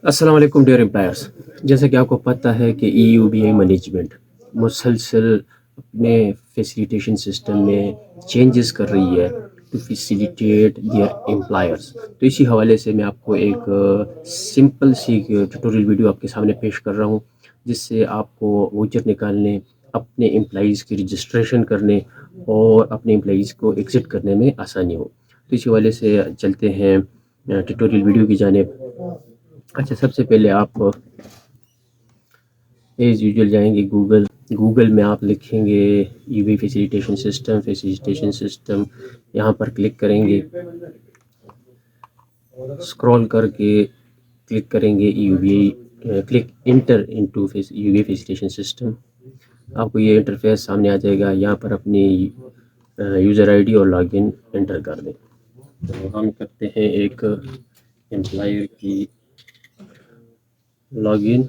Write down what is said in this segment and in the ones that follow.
السلام علیکم dear employers. جیسا کہ آپ کو پتہ ہے کہ E U B I management مسلسل اپنے فیسیلیٹیشن سسٹم میں چینجز کر رہی ہے ٹو فیسیلیٹیٹ دیئر امپلائرس. تو اسی حوالے سے میں آپ کو ایک سمپل سی ٹیوٹوریل ویڈیو آپ کے سامنے پیش کر رہا ہوں، جس سے آپ کو ووچر نکالنے، اپنے امپلائیز کی رجسٹریشن کرنے اور اپنے امپلائیز کو ایگزٹ کرنے میں آسانی ہو. تو اسی حوالے سے چلتے ہیں ٹیوٹوریل ویڈیو کی جانب. اچھا، سب سے پہلے آپ ایز یوزول جائیں گے گوگل میں آپ لکھیں گے ای بی فیسیلیٹیشن سسٹم. یہاں پر کلک کریں گے، اسکرول کر کے کلک کریں گے E U B I, click enter into U B facilitation system. آپ کو یہ انٹرفیس سامنے آ جائے گا. یہاں پر اپنی یوزر آئی ڈی اور لاگ ان انٹر کر دیں. تو ہم کرتے ہیں ایک امپلائر کی log in,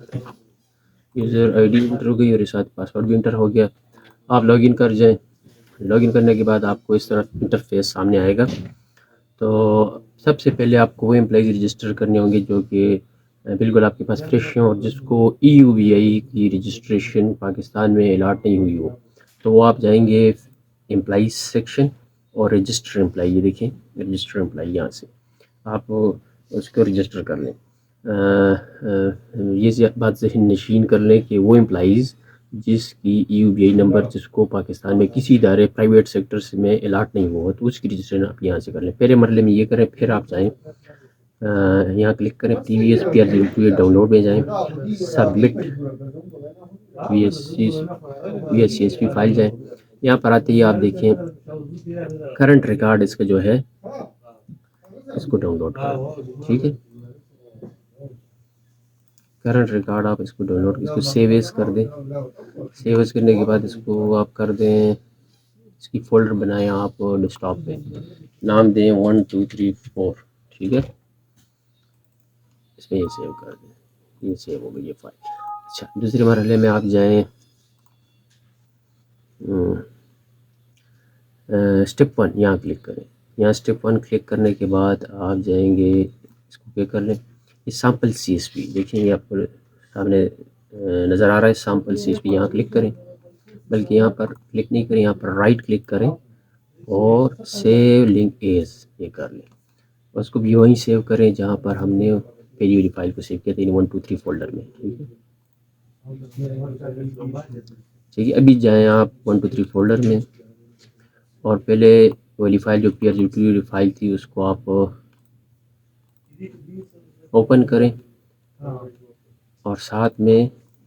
user I D enter ہو گئی اور اس ساتھ پاسورڈ بھی انٹر ہو گیا. آپ لاگ ان کر جائیں. لاگ ان کرنے کے بعد آپ کو اس طرح انٹرفیس سامنے آئے گا. تو سب سے پہلے آپ کو وہ امپلائیز رجسٹر کرنے ہوں گے جو کہ بالکل آپ کے پاس فریش ہوں اور جس کو ای یو بی آئی کی رجسٹریشن پاکستان میں الاٹ نہیں ہوئی ہو. تو وہ آپ جائیں گے امپلائیز سیکشن اور رجسٹر امپلائی. یہ دیکھیں رجسٹر امپلائی، یہاں سے آپ اس کو رجسٹر کر لیں. یہ بات ذہن نشین کر لیں کہ وہ امپلائیز جس کی E U B I number جس کو پاکستان میں کسی ادارے پرائیویٹ سیکٹر میں الاٹ نہیں ہوا تو اس کی رجسٹریشن آپ یہاں سے کر لیں. پہلے مرحلے میں یہ کریں، پھر آپ جائیں یہاں کلک کریں T V S P R 08 download میں جائیں، submit V S C S P file جائیں. یہاں پر آتے ہی آپ دیکھیں کرنٹ ریکارڈ اس کا جو ہے اس کو ڈاؤن لوڈ کریں. ٹھیک ہے، کرنٹ ریکارڈ آپ اس کو ڈاؤن لوڈ، اس کو سیو ایز کر دیں. سیو ایز کرنے کے بعد اس کو آپ کر دیں، اس کی فولڈر بنائیں آپ ڈیسک ٹاپ پہ، نام دیں 1 2 3 4. ٹھیک ہے، اس میں یہ سیو کر دیں. یہ سیو ہو گئی یہ فائل. اچھا، دوسرے مرحلے میں آپ جائیں اسٹیپ 1، یہاں کلک کریں. یہاں اسٹیپ 1 کلک کرنے کے بعد آپ جائیں گے، اس کو پے کر لیں. یہ سیمپل سی ایس پی دیکھیں، یہ آپ کو سامنے نظر آ رہا ہے سیمپل سی ایس پی. یہاں کلک کریں، بلکہ یہاں پر کلک نہیں کریں، یہاں پر رائٹ کلک کریں اور سیو لنک ایز یہ کر لیں. اس کو بھی وہیں سیو کریں جہاں پر ہم نے پہلی والی فائل کو سیو کیا تھا، 1 2 3 فولڈر میں. ٹھیک ہے، ٹھیک ہے. ابھی جائیں آپ 1 2 3 فولڈر میں اور پہلے والی فائل جو پی آر 02 والی فائل تھی اس کو آپ اوپن کریں اور ساتھ میں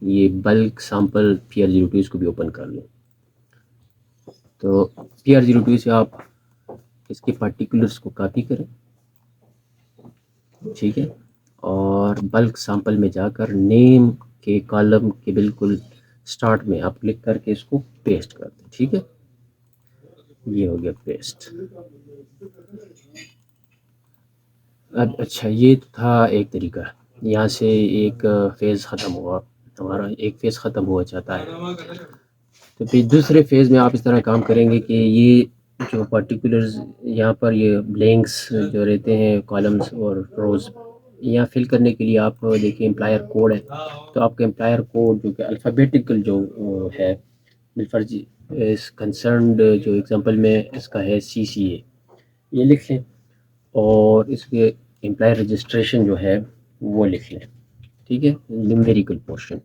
یہ بلک سیمپل پی آر 02 اس کو بھی اوپن کر لیں. تو پی آر 02 سے آپ اس کے پارٹیکولرز کو کاپی کریں. ٹھیک ہے، اور بلک سیمپل میں جا کر نیم کے کالم کے بالکل سٹارٹ میں آپ کلک کر کے اس کو پیسٹ کر دیں. ٹھیک ہے، یہ ہو گیا پیسٹ. اب اچھا، یہ تھا ایک طریقہ. یہاں سے ایک فیز ختم ہوا، ہمارا ایک فیز ختم ہوا چاہتا ہے. تو پھر دوسرے فیز میں آپ اس طرح کام کریں گے کہ یہ جو پرٹیکولرز یہاں پر یہ بلینکس جو رہتے ہیں کالمز اور روز، یہاں فل کرنے کے لیے آپ دیکھیں امپلائر کوڈ ہے. تو آپ کا امپلائر کوڈ جو کہ الفابیٹیکل جو ہے بالفرض اس کنسرنڈ جو ایگزامپل میں اس کا ہے سی سی اے، یہ لکھ لیں اور اس کے امپلائر رجسٹریشن جو ہے وہ لکھ لیں. ٹھیک ہے، نیومیریکل پورشن.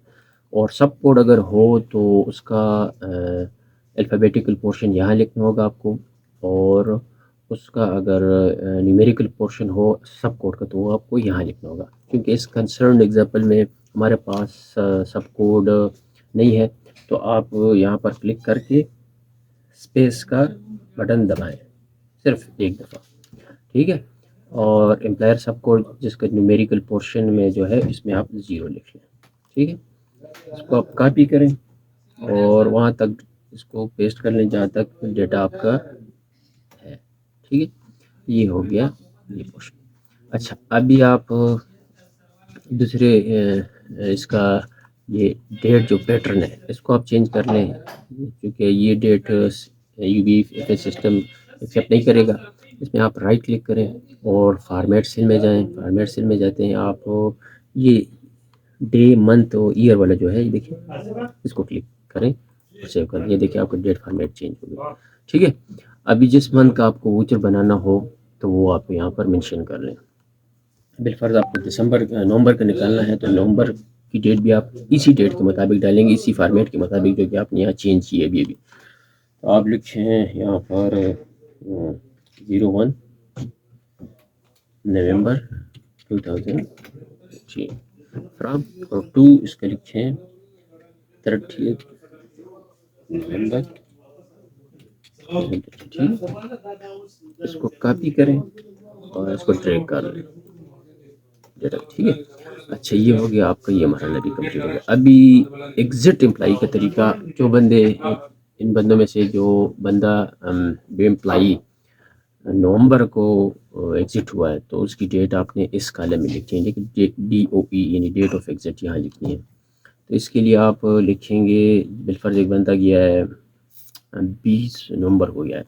اور سب کوڈ اگر ہو تو اس کا الفابیٹیکل پورشن یہاں لکھنا ہوگا آپ کو، اور اس کا اگر نیومیریکل پورشن ہو سب کوڈ کا تو وہ آپ کو یہاں لکھنا ہوگا. کیونکہ اس کنسرنڈ ایگزامپل میں ہمارے پاس سب کوڈ نہیں ہے. تو آپ یہاں پر کلک کر کے اسپیس کا بٹن دبائیں صرف ایک دفعہ. ٹھیک ہے، اور امپلائر سب کوڈ جس کا نیومیریکل پورشن میں جو ہے اس میں آپ 0 لکھ لیں. ٹھیک ہے، اس کو آپ کاپی کریں اور وہاں تک اس کو پیسٹ کر لیں جہاں تک ڈیٹا آپ کا ہے. ٹھیک ہے، یہ ہو گیا یہ پورشن. اچھا، ابھی آپ دوسرے اس کا یہ ڈیٹ جو پیٹرن ہے اس کو آپ چینج کر لیں، کیونکہ یہ date U B system accept نہیں کرے گا. اس میں آپ رائٹ کلک کریں اور فارمیٹ سیل میں جائیں. فارمیٹ سیل میں جاتے ہیں آپ یہ ڈے منتھ اور ایئر والا جو ہے یہ دیکھیں اس کو کلک کریں اور سیو کریں. یہ دیکھیں آپ کو ڈیٹ فارمیٹ چینج ہو گئی. ٹھیک ہے. ابھی جس منتھ کا آپ کو ووچر بنانا ہو تو وہ آپ یہاں پر مینشن کر لیں. بالفرض آپ کو نومبر کا نکالنا ہے تو نومبر کی ڈیٹ بھی آپ اسی ڈیٹ کے مطابق ڈالیں گے، اسی فارمیٹ کے مطابق جو کہ آپ نے یہاں چینج کی ہے ابھی. تو آپ لکھیں یہاں پر 01 نومبر 2018 فرام اور 2 اس کا لکھیں 30 نومبر. اس کو کاپی کریں اور اس کو ڈریگ کر لیں. ٹھیک ہے. اچھا یہ ہو گیا آپ کا یہ مرحلہ بھی کمپلیٹ ہو گیا. ابھی ایگزٹ امپلائی کا طریقہ، جو بندے ان بندوں میں سے جو بندہ بے امپلائی نومبر کو ایگزٹ ہوا ہے تو اس کی ڈیٹ آپ نے اس کالم میں لکھنی ہے، لیکن DOE یعنی ڈیٹ آف ایگزٹ یہاں لکھنی ہے. تو اس کے لیے آپ لکھیں گے بالفرض ایک بندہ گیا ہے 20 نومبر کو گیا ہے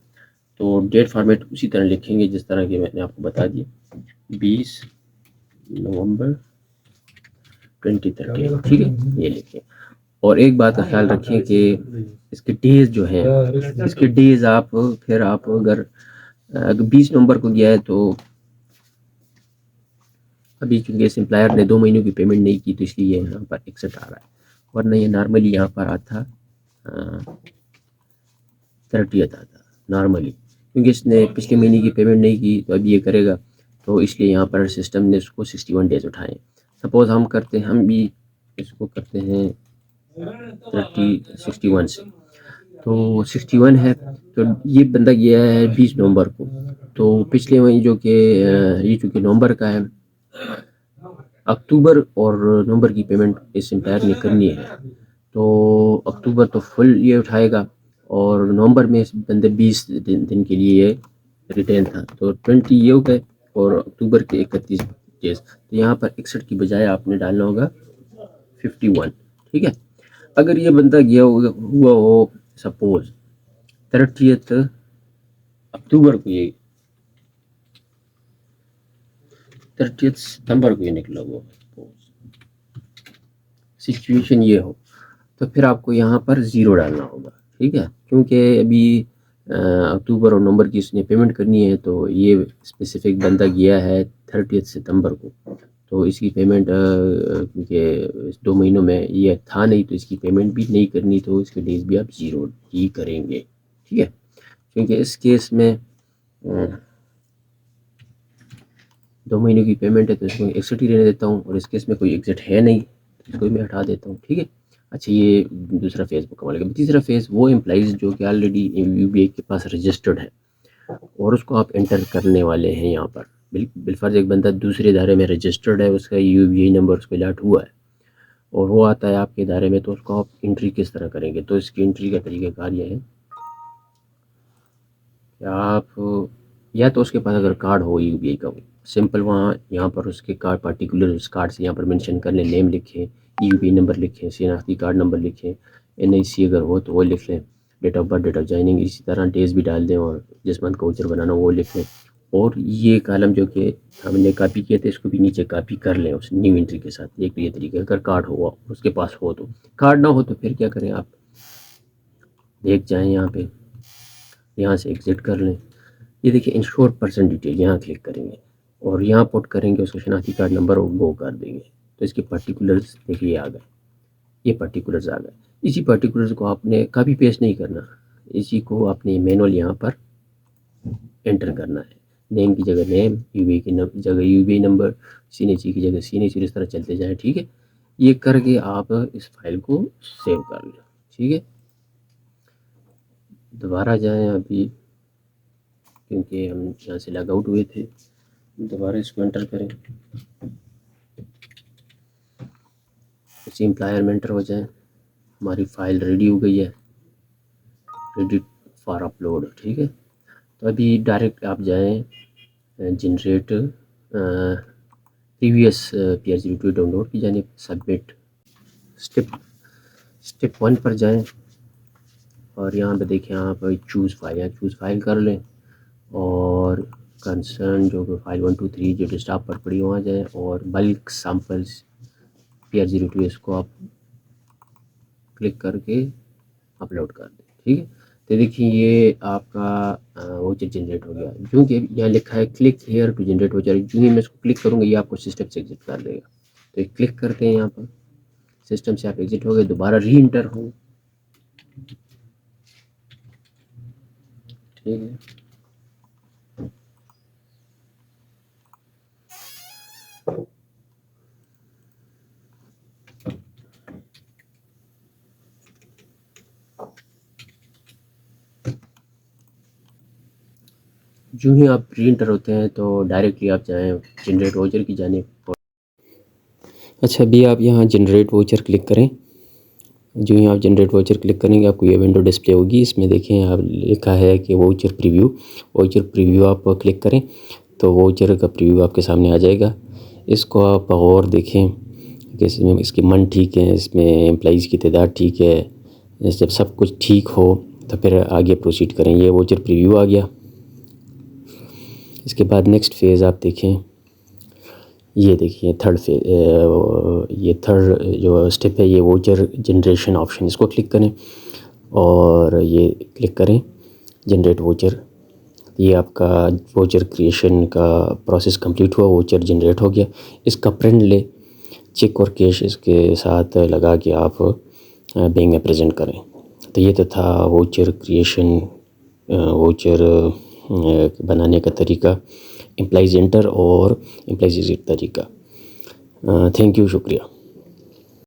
تو ڈیٹ فارمیٹ اسی طرح لکھیں گے جس طرح کہ میں نے آپ کو بتا دیا 20 نومبر 2013. ٹھیک ہے یہ لکھیں. اور ایک بات کا خیال رکھیں کہ اس کے ڈیز جو ہیں اس کے ڈیز آپ پھر آپ اگر 20 نومبر کو گیا ہے تو ابھی چونکہ اس امپلائر نے 2 مہینوں کی پیمنٹ نہیں کی تو اس لیے یہاں پر 61 آ رہا ہے، ورنہ یہ نارملی یہاں پر آتا 30 آتا نارملی. کیونکہ اس نے پچھلے مہینے کی پیمنٹ نہیں کی تو اب یہ کرے گا تو اس لیے یہاں پر سسٹم نے اس کو 61 ڈیز اٹھائے. سپوز ہم بھی اس کو کرتے ہیں 61 سے تو 61 ہے تو یہ بندہ گیا ہے 20 نومبر کو تو پچھلے مہینے جو کہ یہ چونکہ نومبر کا ہے اکتوبر اور نومبر کی پیمنٹ اس امپائر نے کرنی ہے تو اکتوبر تو فل یہ اٹھائے گا اور نومبر میں اس بندے 20 دن کے لیے ریٹین تھا تو 20 یہ ہو گئے اور اکتوبر کے 31 ڈیز. تو یہاں پر 61 کی بجائے آپ نے ڈالنا ہوگا 51. ٹھیک ہے. اگر یہ بندہ گیا ہوا ہو سپوز 30 اکتوبر کو یہ 30 ستمبر کو یہ نکلا ہوا سچویشن یہ ہو تو پھر آپ کو یہاں پر 0 ڈالنا ہوگا. ٹھیک ہے. کیونکہ ابھی اکتوبر اور نومبر کی اس نے پیمنٹ کرنی ہے تو یہ اسپیسیفک بندہ گیا ہے 30 ستمبر کو تو اس کی پیمنٹ کیونکہ 2 مہینوں میں یہ تھا نہیں تو اس کی پیمنٹ بھی نہیں کرنی تو اس کے ڈیز بھی آپ 0 ہی کریں گے. ٹھیک ہے. کیونکہ اس کیس میں 2 مہینوں کی پیمنٹ ہے تو اس کو 61 ہی رہنے دیتا ہوں اور اس کیس میں کوئی ایگزٹ ہے نہیں تو اس کو میں ہٹا دیتا ہوں. ٹھیک ہے. اچھا یہ دوسرا فیز مکمل ہے. تیسرا فیز وہ امپلائیز جو کہ آلریڈی UBA کے پاس رجسٹرڈ ہے اور اس کو آپ انٹر کرنے والے ہیں. یہاں پر بالفرض ایک بندہ دوسرے ادارے میں رجسٹرڈ ہے، اس کا UBA نمبر اس کو الاٹ ہوا ہے اور وہ آتا ہے آپ کے ادارے میں تو اس کو آپ انٹری کس طرح کریں گے. تو اس کی انٹری کا طریقہ کار یہ ہے کہ آپ یا تو اس کے پاس اگر کارڈ ہو UBA کا سمپل وہاں یہاں پر اس کے کارڈ پارٹیکولر اس کارڈ سے یہاں پر منشن کر لیں، نیم لکھیں، UBA نمبر لکھیں، شناختی کارڈ نمبر لکھیں، NIC اگر ہو تو وہ لکھ لیں، date of birth, date of joining, اسی طرح ڈیز بھی ڈال دیں اور جس منتھ کا ووچر بنانا وہ لکھ لیں. اور یہ کالم جو کہ ہم نے کاپی کیے تھے اس کو بھی نیچے کاپی کر لیں اس نیو انٹری کے ساتھ. ایک تو یہ طریقہ اگر کارڈ ہوا اس کے پاس ہو تو. کارڈ نہ ہو تو پھر کیا کریں آپ دیکھ جائیں یہاں پہ یہاں سے ایگزٹ کر لیں. یہ دیکھیں انشور پرسن ڈیٹیل یہاں کلک کریں گے اور یہاں پٹ کریں گے اس کو شناختی کارڈ نمبر اور گو کر دیں گے تو اس کے پرٹیکولرز دیکھیے آ گئے. یہ پرٹیکولرز آ گئے. اسی پرٹیکولرز کو آپ نے کاپی پیسٹ نہیں کرنا، اسی کو آپ نے مینول یہاں پر انٹر کرنا ہے. نیم کی جگہ نیم، UBA کی جگہ UBA نمبر، CNC کی جگہ CNC، اس طرح چلتے جائیں. ٹھیک ہے. یہ کر کے آپ اس فائل کو سیو کر لیں. ٹھیک ہے. دوبارہ جائیں ابھی کیونکہ ہم یہاں سے لاگ آؤٹ ہوئے تھے، دوبارہ اس کو انٹر کریں، اسی امپلائر میں انٹر ہو جائیں. ہماری فائل ریڈی ہو گئی ہے، ریڈی فار اپلوڈ. ٹھیک ہے. تو ابھی ڈائریکٹ آپ جائیں generate previous PR02 down load کی جانب، سبمٹ اسٹیپ 1 پر جائیں اور یہاں پہ دیکھیں آپ چوز فائل کر لیں اور کنسرن جو کہ فائل 123 جو ڈیسکٹاپ پر پڑی وہاں جائیں اور بلک سیمپلس PR02 اس کو آپ کلک کر کے اپلوڈ کر دیں. ٹھیک ہے، تو دیکھیے یہ آپ کا ووچر جنریٹ ہو گیا. کیونکہ یہاں لکھا ہے click here to generate voucher, جو ہی میں اس کو کلک کروں گا یہ آپ کو سسٹم سے ایگزٹ کر دے گا. تو ایک کلک کرتے ہیں یہاں پر، سسٹم سے آپ ایگزٹ ہو گئے، دوبارہ ری انٹر ہوں. ٹھیک ہے، جو ہی آپ ری انٹر ہوتے ہیں تو ڈائریکٹلی آپ جائیں جنریٹ ووچر کی جانب. اچھا، ابھی آپ یہاں جنریٹ ووچر کلک کریں. جو ہی آپ جنریٹ ووچر کلک کریں گے آپ کو یہ ونڈو ڈسپلے ہوگی. اس میں دیکھیں آپ لکھا ہے کہ ووچر پریویو. ووچر پریویو آپ کلک کریں تو ووچر کا پریویو آپ کے سامنے آ جائے گا. اس کو آپ اور دیکھیں کہ اس میں اس کی من ٹھیک ہے، اس میں امپلائیز کی تعداد ٹھیک ہے. جب سب کچھ ٹھیک ہو تو پھر آگے پروسیڈ کریں. یہ ووچر پریویو آ گیا. اس کے بعد نیکسٹ فیز آپ دیکھیں، یہ دیکھیے یہ تھرڈ جو اسٹیپ ہے یہ ووچر جنریشن آپشن. اس کو کلک کریں اور یہ کلک کریں جنریٹ ووچر. یہ آپ کا ووچر کریشن کا پروسیس کمپلیٹ ہوا، ووچر جنریٹ ہو گیا. اس کا پرنٹ لے، چیک اور کیش اس کے ساتھ لگا کے آپ بینک میں پریزنٹ کریں. تو یہ تو تھا ووچر کریشن، ووچر بنانے کا طریقہ، امپلائیز انٹر اور امپلائیز ایگزٹ طریقہ. تھینک یو، شکریہ.